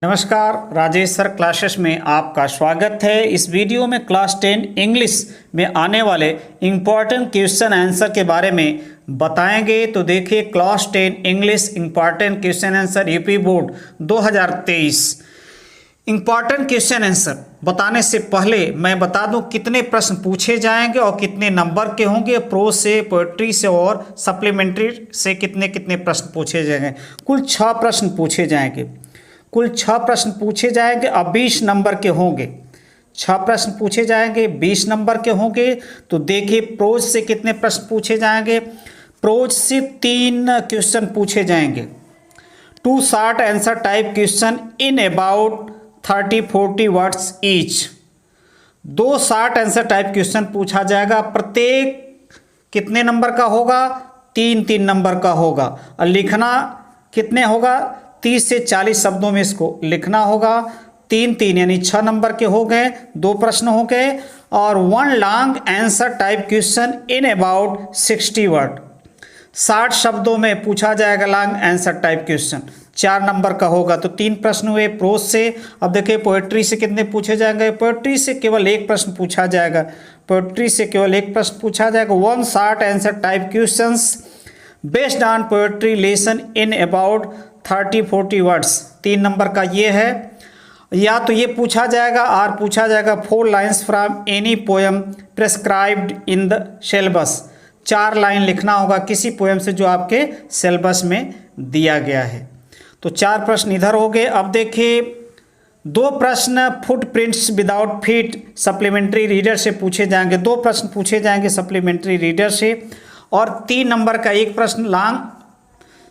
नमस्कार, Rajesh sir classes में आपका स्वागत है। इस वीडियो में क्लास 10 इंग्लिश में आने वाले इम्पॉर्टेंट क्वेश्चन आंसर के बारे में बताएंगे। तो देखिए, class 10 English important question answer UP board 2023। Important question answer बताने से पहले मैं बता दूं कितने प्रश्न पूछे जाएंगे और कितने नंबर के होंगे। प्रोज से, पोएट्री से और सप्लीमेंट्री से कितने कितने प्रश्न पूछे जाएंगे। कुल 6 प्रश्न पूछे जाएंगे। कुल 6 प्रश्न पूछे जाएंगे और 20 नंबर के होंगे। 6 प्रश्न पूछे जाएंगे, 20 नंबर के होंगे। तो देखिए, प्रोज से कितने प्रश्न पूछे जाएंगे। प्रोज से 3 क्वेश्चन पूछे जाएंगे। 2 short answer type question in about 30-40 words each. 2 short answer type question पूछा जाएगा। प्रत्येक कितने नंबर का होगा? 3-3 नंबर का होगा। और लिखना कितने होगा? 30 से 40 शब्दों में इसको लिखना होगा। 3-3 यानी 6 नंबर के हो गए। 2 प्रश्न हो गए। और 1 long answer type question in about 60 word. 60 शब्दों में पूछा जाएगा long answer type question. 4 number का होगा। तो 3 प्रश्न हुए प्रोज से। अब देखिए, पोएट्री से कितने पूछे जाएंगे। पोएट्री से केवल 1 प्रश्न पूछा जाएगा। पोएट्री से केवल 1 प्रश्न पूछा जाएगा। 1 short answer type questions based on poetry lesson in about 30-40 words. 3 number का ये है। या तो ये पूछा जाएगा और पूछा जाएगा 4 lines from any poem prescribed in the syllabus. 4 line लिखना होगा किसी पोएम से जो आपके सिलेबस में दिया गया है। तो 4 प्रश्न इधर हो गए। अब देखिए, 2 प्रश्न footprints without feet supplementary reader से पूछे जाएंगे। 2 प्रश्न पूछे जाएंगे सप्लीमेंट्री रीडर से। और 3 नंबर का 1 प्रश्न लॉन्ग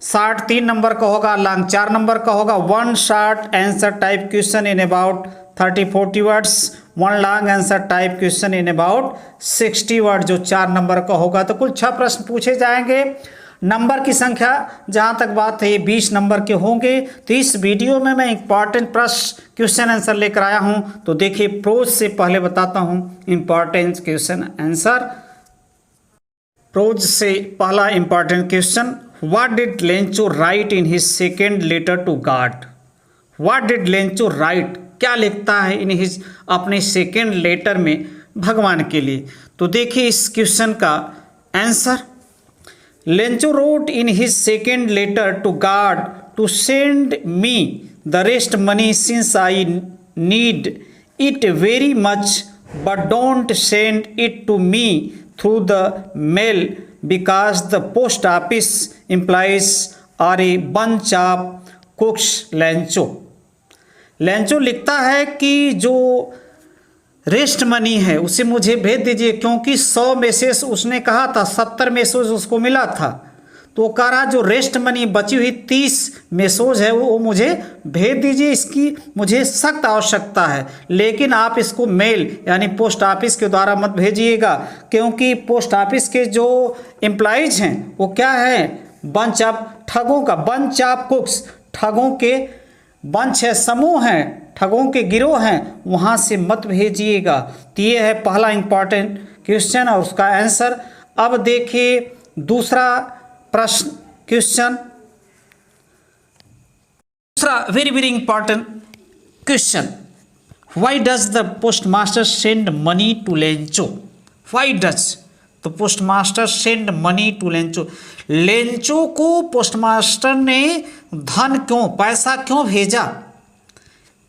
शॉर्ट 3 नंबर का होगा, लॉन्ग 4 नंबर का होगा। 1 short answer type question in about 30-40 words. 1 long answer type question in about 60 word, जो 4 नंबर का होगा। तो कुल 6 प्रश्न पूछे जाएंगे। नंबर की संख्या जहाँ तक बात है, ये 20 नंबर के होंगे। तो इस वीडियो में मैं इंपॉर्टेंट प्रश्न क्वेश्चन आंसर लेकर आया हूँ। तो देखिए, प्रोज से पहले बताता हूँ इंपॉर्टेंट क्वेश्चन आंसर। प्रोज से पहला important question, What did Lencho write in his second letter to God? What did Lencho write? क्या लिखता है इन हिज अपने सेकेंड लेटर में भगवान के लिए। तो देखिए इस क्वेश्चन का answer. Lencho wrote in his second letter to God to send me the rest money since I need it very much, but don't send it to me through the mail because the post office employees are a bunch of crooks. Lencho लिखता है कि जो rest money है उसे मुझे भेज दीजिए, क्योंकि 100 मैसेज उसने कहा था, 70 मैसेज उसको मिला था। तो वो कह रहा जो रेस्ट मनी बची हुई 30 मैसेज है वो मुझे भेज दीजिए, इसकी मुझे सख्त आवश्यकता है। लेकिन आप इसको मेल यानी पोस्ट ऑफिस के द्वारा मत भेजिएगा, क्योंकि पोस्ट ऑफिस के जो एम्प्लॉइज हैं वो क्या है, बंच ऑफ ठगों का, बंच ऑफ कुक्स, ठगों के बंच है, समूह हैं, ठगों के गिरोह हैं, वहाँ से मत भेजिएगा। तो ये है पहला इंपॉर्टेंट क्वेश्चन और उसका आंसर। अब देखिए दूसरा प्रश्न क्वेश्चन, दूसरा very very important question, why does the post master send money to Lencho? Why does the post master send money to Lencho? Lencho को पोस्ट मास्टर ने धन क्यों, पैसा क्यों भेजा?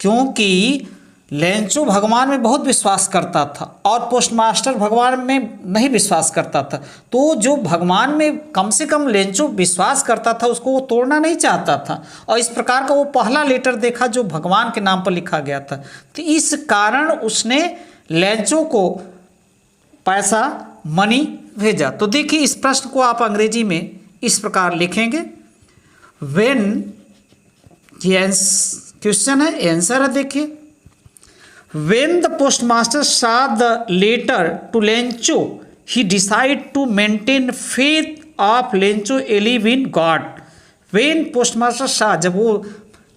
क्योंकि लेंचो भगवान में बहुत विश्वास करता था और पोस्ट मास्टर भगवान में नहीं विश्वास करता था। तो जो भगवान में कम से कम लेंचो विश्वास करता था उसको वो तोड़ना नहीं चाहता था। और इस प्रकार का वो पहला लेटर देखा जो भगवान के नाम पर लिखा गया था। तो इस कारण उसने लेंचो को पैसा, मनी भेजा। तो देखिए इस प्रश्न को आप अंग्रेजी में इस प्रकार लिखेंगे। व्हेन, ये क्वेश्चन है, आंसर है। देखिए, when the postmaster saw the letter to Lencho, he decided to maintain faith of Lencho believe in God. When postmaster saw, जब वो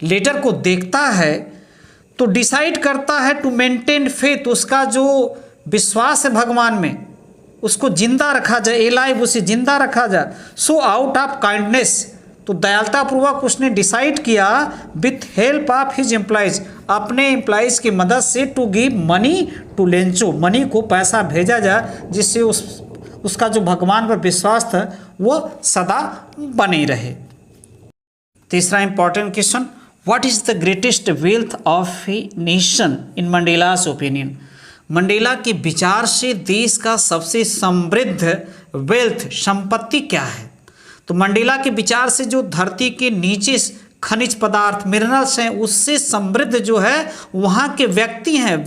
लेटर को देखता है तो डिसाइड करता है टू मेंटेन फेथ, उसका जो विश्वास है भगवान में उसको जिंदा रखा जाए, एलाइव, उसे जिंदा रखा जाए। सो आउट ऑफ काइंडनेस, तो दयालुतापूर्वक उसने डिसाइड किया with help of his employees, अपने एम्प्लॉइज की मदद से, to give money to Lencho, money को पैसा भेजा जाए जिससे उसका जो भगवान पर विश्वास था वो सदा बने रहे। तीसरा important question, what is the greatest wealth of a nation in Mandela's opinion? Mandela के विचार से देश का सबसे समृद्ध वेल्थ संपत्ति क्या है? तो मंडेला के विचार से जो धरती के नीचे खनिज पदार्थ मिनरल्स हैं उससे समृद्ध जो है वहाँ के व्यक्ति है,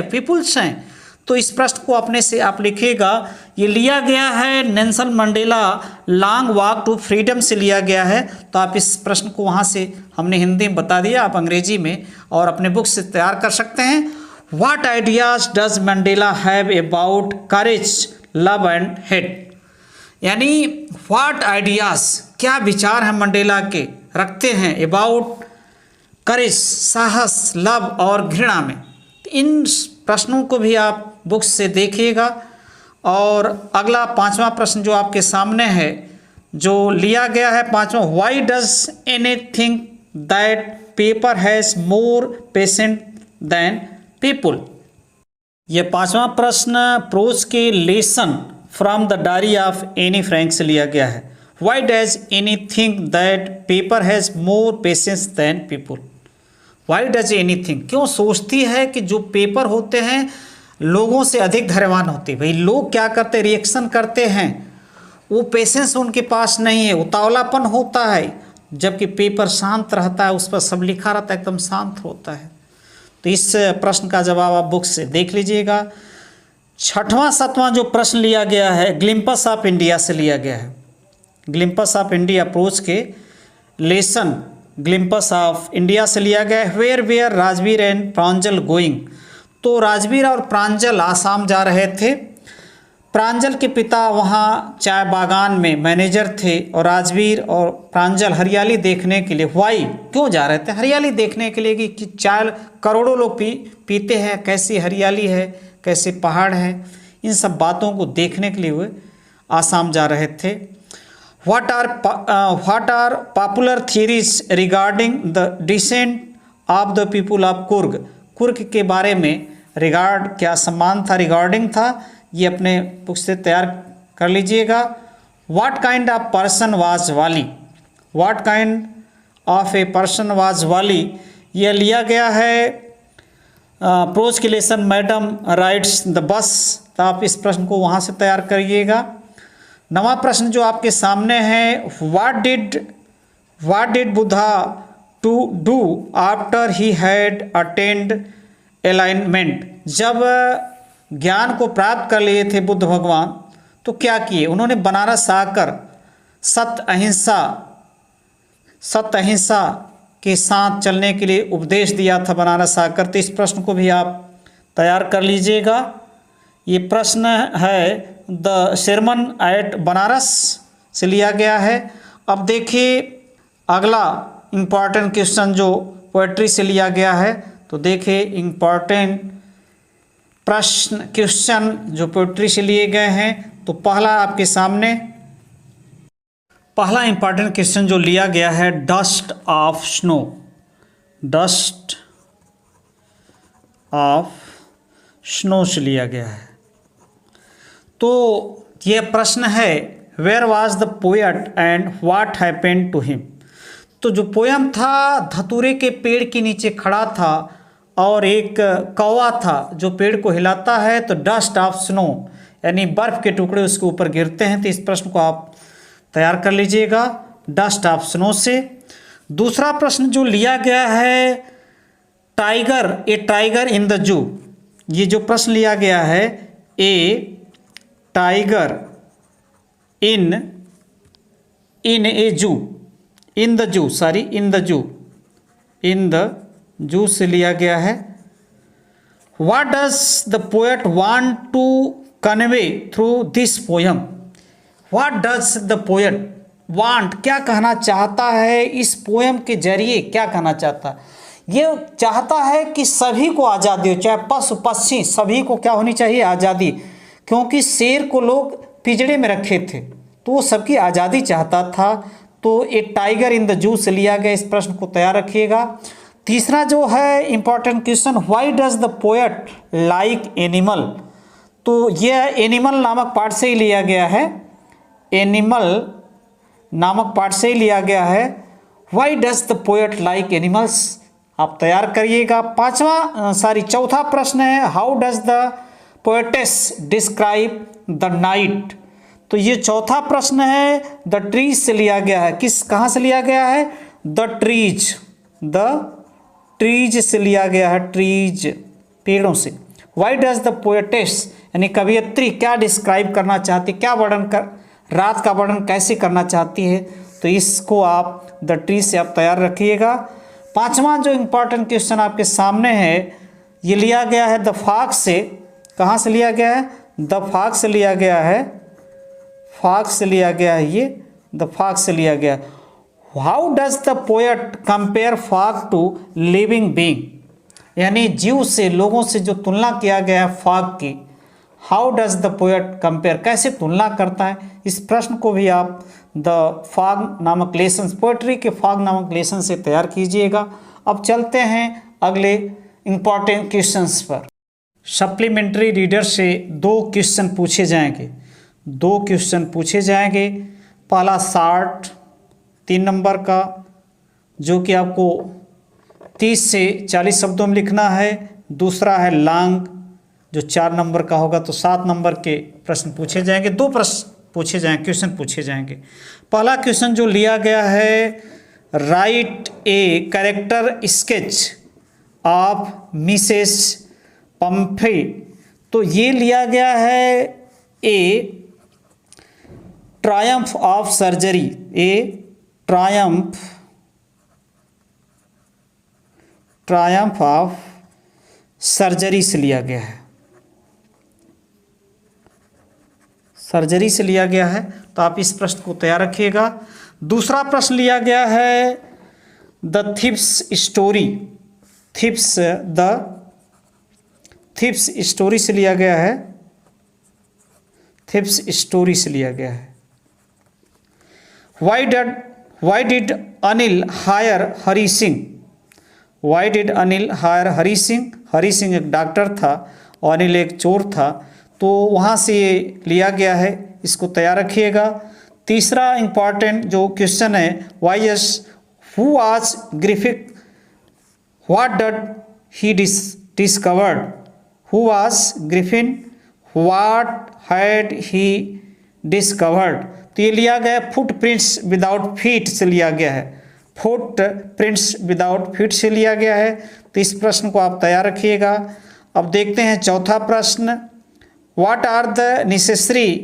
पीपुल्स हैं। तो इस प्रश्न को अपने से आप लिखिएगा। ये लिया गया है Nelson Mandela long walk to freedom से लिया गया है। तो आप इस प्रश्न को वहाँ से हमने हिंदी में बता दिया, आप अंग्रेजी में और अपने बुक से तैयार कर सकते हैं। What ideas does Mandela have about courage, love and hate? यानी व्हाट आइडियाज, क्या विचार हैं मंडेला के रखते हैं अबाउट करेज, साहस, लव और घृणा में। इन प्रश्नों को भी आप बुक्स से देखिएगा। और अगला पांचवा प्रश्न जो आपके सामने है जो लिया गया है पांचवा, why does anything that paper has more patient than people? ये पांचवा प्रश्न प्रोज के lesson from the diary of Anne Frank से लिया गया है। Why does anything that paper has more patience than people? Why does anything, क्यों सोचती है कि जो पेपर होते हैं लोगों से अधिक धैर्यवान होते हैं? भाई लोग क्या करते, रिएक्शन करते हैं, वो पेशेंस उनके पास नहीं है, उतावलापन होता है, जबकि पेपर शांत रहता है, उस पर सब लिखा रहता है, एकदम शांत होता है। तो इस प्रश्न का जवाब आप बुक से देख लीजिएगा। छठवां सातवां जो प्रश्न लिया गया है ग्लिम्पस ऑफ इंडिया से लिया गया है। ग्लिम्पस ऑफ इंडिया अप्रोच के लेसन ग्लिम्पस ऑफ इंडिया से लिया गया है। Where Rajvir and Pranjal going? तो राजवीर और प्रांजल आसाम जा रहे थे। प्रांजल के पिता वहाँ चाय बागान में मैनेजर थे और राजवीर और प्रांजल हरियाली देखने के लिए, वाई क्यों जा रहे थे? हरियाली देखने के लिए कि चाय करोड़ों लोग पीते हैं, कैसी हरियाली है, कैसे पहाड़ है, इन सब बातों को देखने के लिए वे आसाम जा रहे थे। What are popular theories regarding the descent of the people of Coorg? Coorg के बारे में रिगार्ड क्या सम्मान था, रिगार्डिंग था, ये अपने बुक से तैयार कर लीजिएगा। What kind of person was वाली? What kind of a person was वाली? यह लिया गया है प्रोज के lesson madam rides the bus. तो आप इस प्रश्न को वहाँ से तैयार करिएगा। नवा प्रश्न जो आपके सामने है, what did Buddha to do after he had attained enlightenment? जब ज्ञान को प्राप्त कर लिए थे बुद्ध भगवान तो क्या किए? उन्होंने बनारस आकर सत्य अहिंसा के साथ चलने के लिए उपदेश दिया था बनारस आकर। तो इस प्रश्न को भी आप तैयार कर लीजिएगा। ये प्रश्न है द sermon एट बनारस से लिया गया है। अब देखिए अगला इम्पॉर्टेंट क्वेश्चन जो पोएट्री से लिया गया है। तो देखिए इम्पॉर्टेंट प्रश्न क्वेश्चन जो पोएट्री से लिए गए हैं। तो पहला आपके सामने पहला इम्पॉर्टेंट क्वेश्चन जो लिया गया है dust of snow, dust of snow से लिया गया है। तो ये प्रश्न है where was the poet and what happened to him? तो जो पोयम था धतूरे के पेड़ के नीचे खड़ा था और एक कौवा था जो पेड़ को हिलाता है। तो डस्ट ऑफ स्नो यानी बर्फ़ के टुकड़े उसके ऊपर गिरते हैं। तो इस प्रश्न को आप तैयार कर लीजिएगा डस्ट ऑफ स्नो से। दूसरा प्रश्न जो लिया गया है tiger, A tiger in the जू। ये जो प्रश्न लिया गया है ए tiger in a zoo, in the zoo, sorry in the zoo से लिया गया है। What does the poet want to convey through this poem? What does the poet want, क्या कहना चाहता है इस पोयम के जरिए? क्या कहना चाहता है? ये चाहता है कि सभी को आज़ादी हो, चाहे पशु पक्षी, सभी को क्या होनी चाहिए? आज़ादी। क्योंकि शेर को लोग पिंजड़े में रखे थे तो वो सबकी आज़ादी चाहता था। तो एक टाइगर इन द जू से लिया गया, इस प्रश्न को तैयार रखिएगा। तीसरा जो है important question, why does the poet like animal, तो यह एनिमल नामक पाठ से ही लिया गया है, एनिमल नामक पाठ से ही लिया गया है। Why does the poet like animals, आप तैयार करिएगा। चौथा प्रश्न है, how does the poetess describe the night, तो ये चौथा प्रश्न है, द ट्रीज से लिया गया है। कहाँ से लिया गया है? द ट्रीज से लिया गया है, ट्रीज पेड़ों से। वाई डज द पोएटेस यानी कवियत्री क्या डिस्क्राइब करना चाहती, क्या रात का वर्णन कैसे करना चाहती है, तो इसको आप द ट्रीज से आप तैयार रखिएगा। पांचवा जो इम्पोर्टेंट क्वेश्चन आपके सामने है, ये लिया गया है द फॉग से। कहाँ से लिया गया है? द फॉग से लिया गया है, फॉग से लिया गया है, ये द फॉग से लिया गया। How does the poet compare fog to living being, यानी जीव से, लोगों से जो तुलना किया गया है फॉग की, how does the poet compare, कैसे तुलना करता है, इस प्रश्न को भी आप द फॉग नामक लेसन, पोएट्री के फॉग नामक लेसन से तैयार कीजिएगा। अब चलते हैं अगले इंपॉर्टेंट क्वेश्चंस पर। सप्लीमेंट्री रीडर से 2 क्वेश्चन पूछे जाएंगे, 2 क्वेश्चन पूछे जाएंगे। पहला शार्ट 3 नंबर का, जो कि आपको 30 से 40 शब्दों में लिखना है। दूसरा है लॉन्ग, जो 4 नंबर का होगा, तो 7 नंबर के प्रश्न पूछे जाएंगे। 2 प्रश्न पूछे जाएंगे, क्वेश्चन पूछे जाएंगे। पहला क्वेश्चन जो लिया गया है, right a character sketch of Mrs Pomfrey, तो ये लिया गया है ए Triumph of surgery, A Triumph of surgery से लिया गया है, सर्जरी से लिया गया है, तो आप इस प्रश्न को तैयार रखिएगा। दूसरा प्रश्न लिया गया है the thieves story, thieves story से लिया गया है, थीव्स स्टोरी से लिया गया है। Why did Anil hire Hari Singh, Why did Anil hire Hari Singh, Hari Singh एक डॉक्टर था और अनिल एक चोर था, तो वहाँ से ये लिया गया है, इसको तैयार रखिएगा। तीसरा इंपॉर्टेंट जो क्वेश्चन है, who was Griffith, what did he discovered, who was Griffin, what had he discovered, तो ये लिया गया है फुटप्रिंट्स विदाउट फीट से लिया गया है, फुटप्रिंट्स विदाउट फीट से लिया गया है, तो इस प्रश्न को आप तैयार रखिएगा। अब देखते हैं चौथा प्रश्न, what are the necessary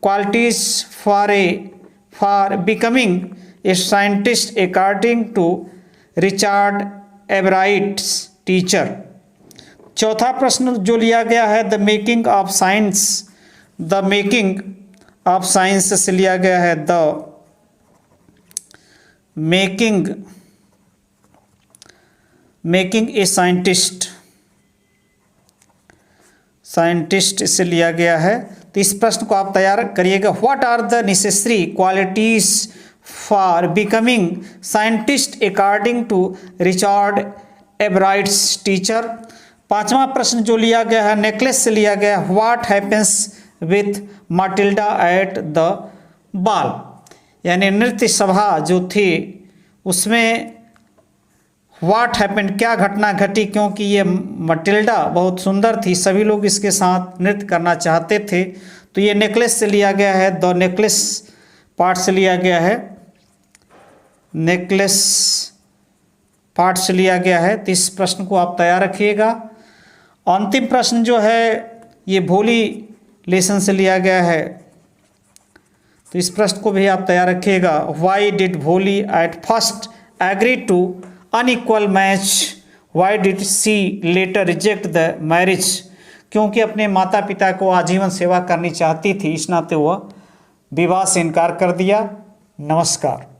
qualities for becoming a scientist according to Richard Ebright's teacher. चौथा प्रश्न जो लिया गया है, the making of science, the making of science से लिया गया है, the making a scientist, scientist से लिया गया है, तो इस प्रश्न को आप तैयार करिएगा। What are the necessary qualities for becoming scientist according to Richard Ebright's teacher. पांचवा प्रश्न जो लिया गया है, नेकलेस से लिया गया, what happens with माटिल्डा at the बाल, यानी नृत्य सभा जो थी उसमें व्हाट हैपेंड, क्या घटना घटी, क्योंकि ये मटिल्डा बहुत सुंदर थी, सभी लोग इसके साथ नृत्य करना चाहते थे, तो ये नेकलेस से लिया गया है, द नेकलेस पार्ट से लिया गया है, नेकलेस पार्ट से लिया गया है, तो इस प्रश्न को आप तैयार रखिएगा। अंतिम प्रश्न जो है ये भोली लेसन से लिया गया है, तो इस प्रश्न को भी आप तैयार रखिएगा। Why did Bholi at first agree to unequal match, why did she later reject the marriage, क्योंकि अपने माता पिता को आजीवन सेवा करनी चाहती थी, इस नाते वह विवाह से इनकार कर दिया। नमस्कार।